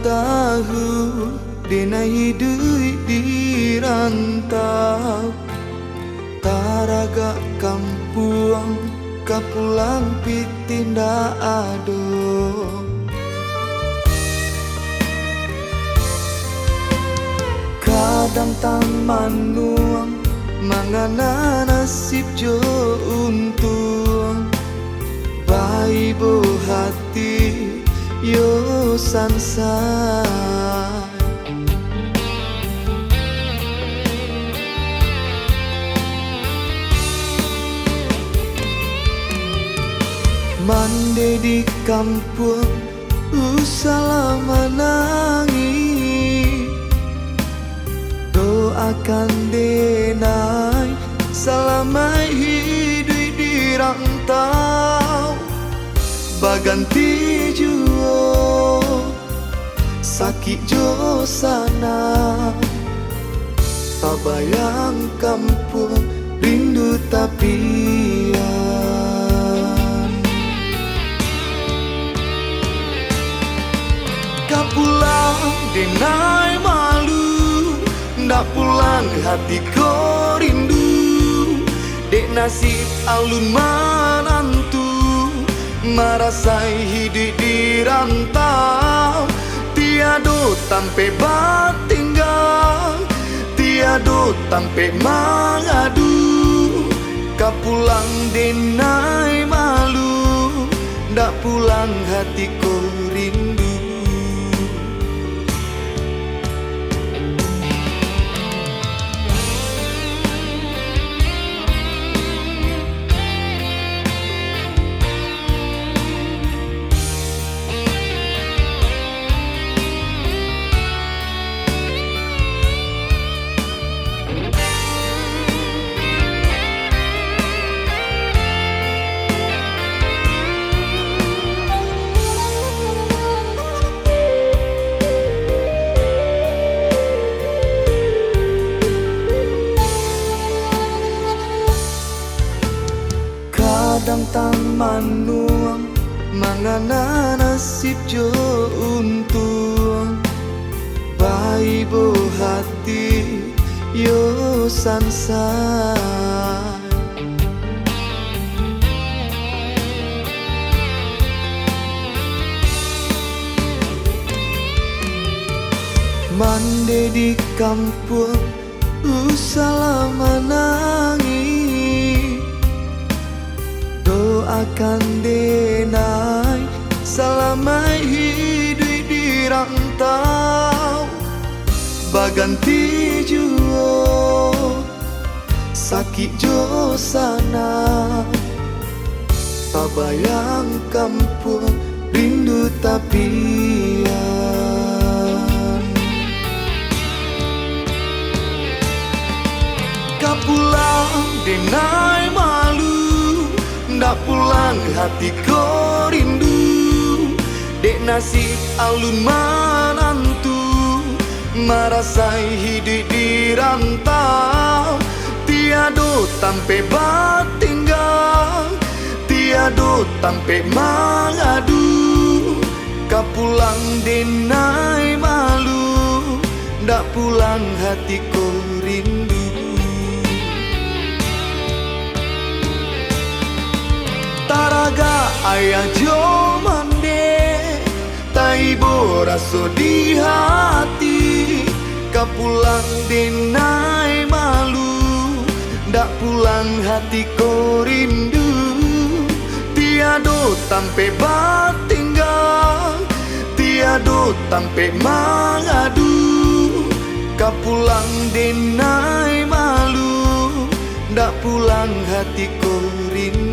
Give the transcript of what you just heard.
tahun Dena hidup di rantau Taraga kampung Kapulang pitinda ado Kadang taman nuang Mangana nasib jo untung Bayi bo hati yo sansai Mande di kampung Usala menangi Doakan denai Selama hidup di rantau Baganti juo Sakit jo sana Tak bayang kampung Rindu tapian Pulang denai malu Ndak pulang hati ko rindu Dek nasib alun manantu Marasai hidup di rantau Tiado tampe batinggal Tiado tampe mangadu Kapulang denai malu Ndak pulang hati ko rindu Kadang taman nuang Mangana nasib jo untung Bayi bo hati yo sansai Mande di kampung Usala menangi Doakan denai Selama hidup di rantau Baganti juo Sakit jo sana Tak bayang kampung Rindu tapian Kapulang denai malu Ndak pulang hati ko rindu Dek nasib alun manantu Marasai hidup di rantau Tiado tampe batinggal Tiado tampe mangadu Kapulang denai malu Ndak pulang hati ko rindu Taraga ayah jo mande Taibo raso di hati Kapulang denai malu Ndak pulang hati ko rindu Tiado tampe batinggal Tiado tampe mangadu Kapulang denai malu Ndak pulang hati ko rindu